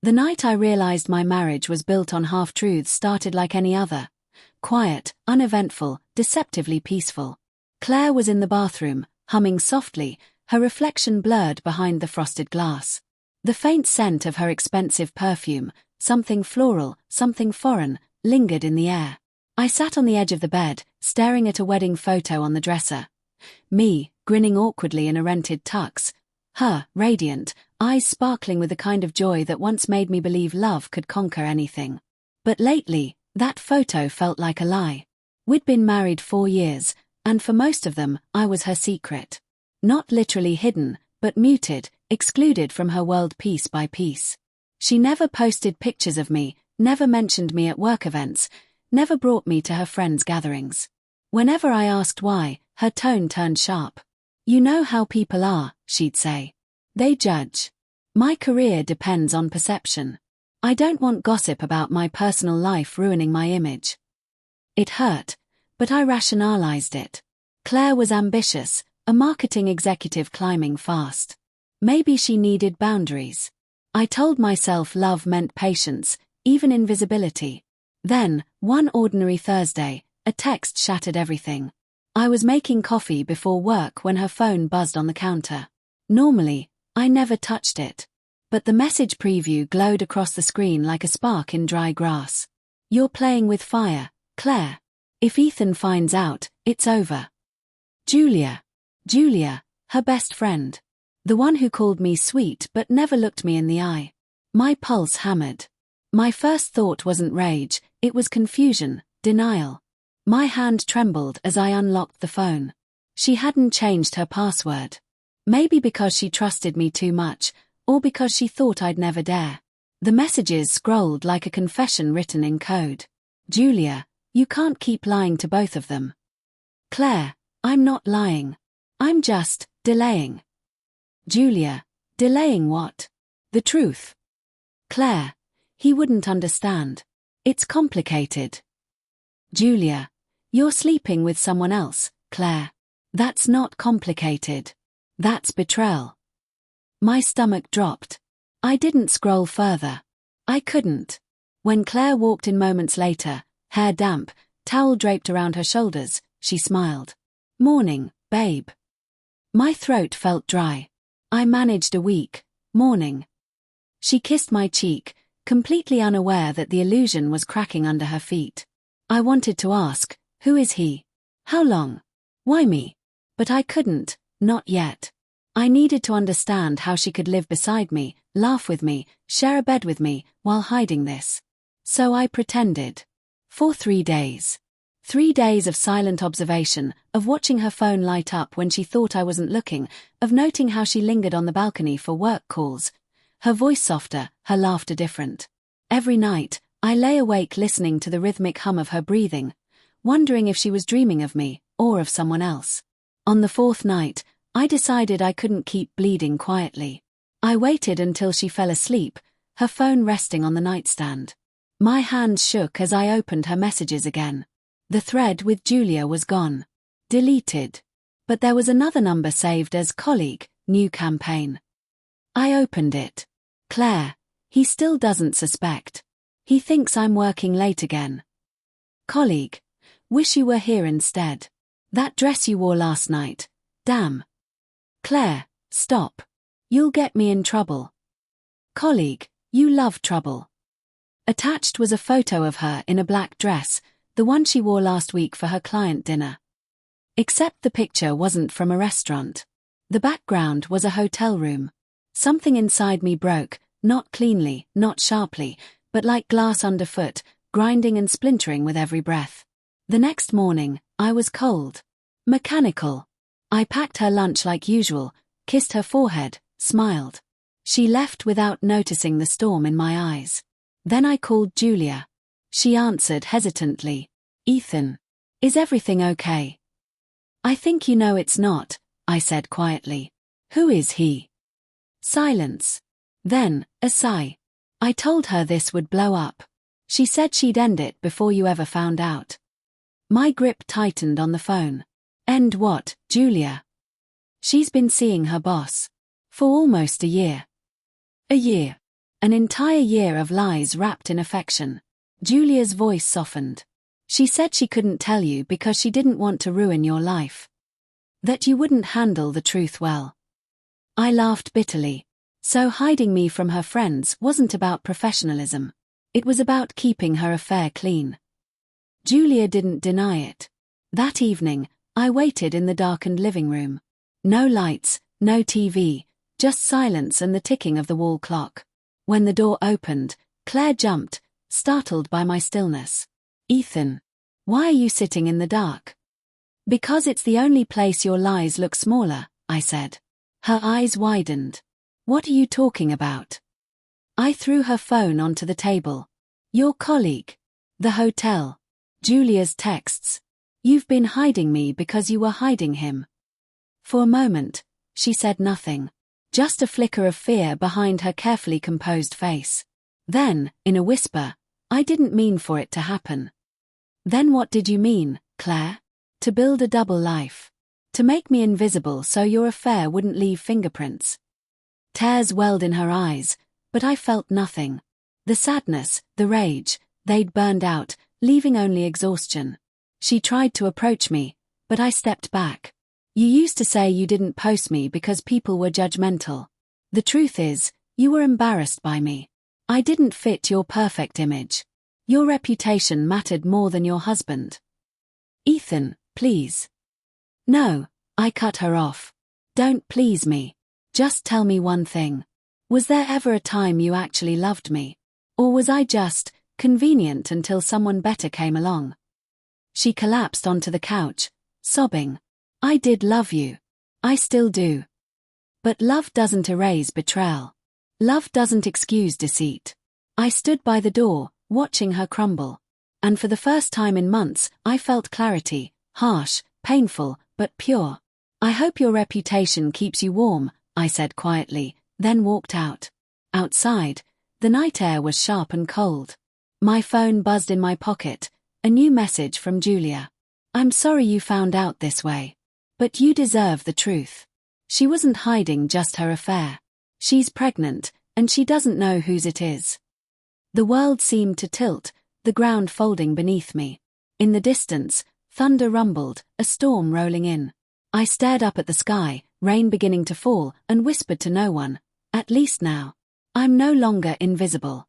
The night I realized my marriage was built on half-truths started like any other. Quiet, uneventful, deceptively peaceful. Claire was in the bathroom, humming softly, her reflection blurred behind the frosted glass. The faint scent of her expensive perfume, something floral, something foreign, lingered in the air. I sat on the edge of the bed, staring at a wedding photo on the dresser. Me, grinning awkwardly in a rented tux. Her, radiant, eyes sparkling with the kind of joy that once made me believe love could conquer anything. But lately, that photo felt like a lie. We'd been married 4 years, and for most of them, I was her secret. Not literally hidden, but muted, excluded from her world piece by piece. She never posted pictures of me, never mentioned me at work events, never brought me to her friends' gatherings. Whenever I asked why, her tone turned sharp. "You know how people are," she'd say. "They judge. My career depends on perception. I don't want gossip about my personal life ruining my image." It hurt, but I rationalized it. Claire was ambitious, a marketing executive climbing fast. Maybe she needed boundaries. I told myself love meant patience, even invisibility. Then, one ordinary Thursday, a text shattered everything. I was making coffee before work when her phone buzzed on the counter. Normally, I never touched it. But the message preview glowed across the screen like a spark in dry grass. "You're playing with fire, Claire. If Ethan finds out, it's over." Julia, her best friend. The one who called me sweet but never looked me in the eye. My pulse hammered. My first thought wasn't rage, it was confusion, denial. My hand trembled as I unlocked the phone. She hadn't changed her password. Maybe because she trusted me too much, or because she thought I'd never dare. The messages scrolled like a confession written in code. "Julia, you can't keep lying to both of them." "Claire, I'm not lying. I'm just delaying." "Julia, delaying what?" "The truth." "Claire, he wouldn't understand. It's complicated." "Julia, you're sleeping with someone else, Claire. That's not complicated. That's betrayal." My stomach dropped. I didn't scroll further. I couldn't. When Claire walked in moments later, hair damp, towel draped around her shoulders, she smiled. "Morning, babe." My throat felt dry. I managed a weak morning. She kissed my cheek, completely unaware that the illusion was cracking under her feet. I wanted to ask, "Who is he? How long? Why me?" But I couldn't, not yet. I needed to understand how she could live beside me, laugh with me, share a bed with me, while hiding this. So I pretended. For 3 days. 3 days of silent observation, of watching her phone light up when she thought I wasn't looking, of noting how she lingered on the balcony for work calls. Her voice softer, her laughter different. Every night, I lay awake listening to the rhythmic hum of her breathing, wondering if she was dreaming of me, or of someone else. On the 4th night, I decided I couldn't keep bleeding quietly. I waited until she fell asleep, her phone resting on the nightstand. My hands shook as I opened her messages again. The thread with Julia was gone. Deleted. But there was another number saved as colleague, new campaign. I opened it. "Claire, he still doesn't suspect. He thinks I'm working late again. Colleague, wish you were here instead. That dress you wore last night, damn. Claire, stop. You'll get me in trouble. Colleague, you love trouble." Attached was a photo of her in a black dress, the one she wore last week for her client dinner. Except the picture wasn't from a restaurant. The background was a hotel room. Something inside me broke, not cleanly, not sharply, but like glass underfoot, grinding and splintering with every breath. The next morning, I was cold. Mechanical. I packed her lunch like usual, kissed her forehead, smiled. She left without noticing the storm in my eyes. Then I called Julia. She answered hesitantly. "Ethan. Is everything okay?" "I think you know it's not," I said quietly. "Who is he?" Silence. Then, a sigh. "I told her this would blow up. She said she'd end it before you ever found out." My grip tightened on the phone. "End what, Julia?" "She's been seeing her boss. For almost a year." "A year. An entire year of lies wrapped in affection. Julia's voice softened. She said she couldn't tell you because she didn't want to ruin your life. That you wouldn't handle the truth well. I laughed bitterly. So hiding me from her friends wasn't about professionalism. It was about keeping her affair clean. Julia didn't deny it. That evening, I waited in the darkened living room. No lights, no TV, just silence and the ticking of the wall clock. When the door opened, Claire jumped, startled by my stillness. "Ethan, why are you sitting in the dark?" "Because it's the only place your lies look smaller," I said. Her eyes widened. "What are you talking about?" I threw her phone onto the table. "Your colleague. The hotel. Julia's texts. You've been hiding me because you were hiding him." For a moment, she said nothing. Just a flicker of fear behind her carefully composed face. Then, in a whisper, "I didn't mean for it to happen." "Then what did you mean, Claire?" "To build a double life. To make me invisible so your affair wouldn't leave fingerprints." Tears welled in her eyes, but I felt nothing. The sadness, the rage, they'd burned out, leaving only exhaustion. She tried to approach me, but I stepped back. "You used to say you didn't post me because people were judgmental. The truth is, you were embarrassed by me. I didn't fit your perfect image. Your reputation mattered more than your husband." "Ethan, please." "No," I cut her off. "Don't please me. Just tell me one thing. Was there ever a time you actually loved me? Or was I just convenient until someone better came along?" She collapsed onto the couch, sobbing. "I did love you. I still do. But love doesn't erase betrayal. Love doesn't excuse deceit." I stood by the door, watching her crumble. And for the first time in months, I felt clarity, harsh, painful, but pure. "I hope your reputation keeps you warm," I said quietly, then walked out. Outside, the night air was sharp and cold. My phone buzzed in my pocket, a new message from Julia. "I'm sorry you found out this way. But you deserve the truth. She wasn't hiding just her affair. She's pregnant, and she doesn't know whose it is." The world seemed to tilt, the ground folding beneath me. In the distance, thunder rumbled, a storm rolling in. I stared up at the sky, rain beginning to fall, and whispered to no one, "At least now. I'm no longer invisible."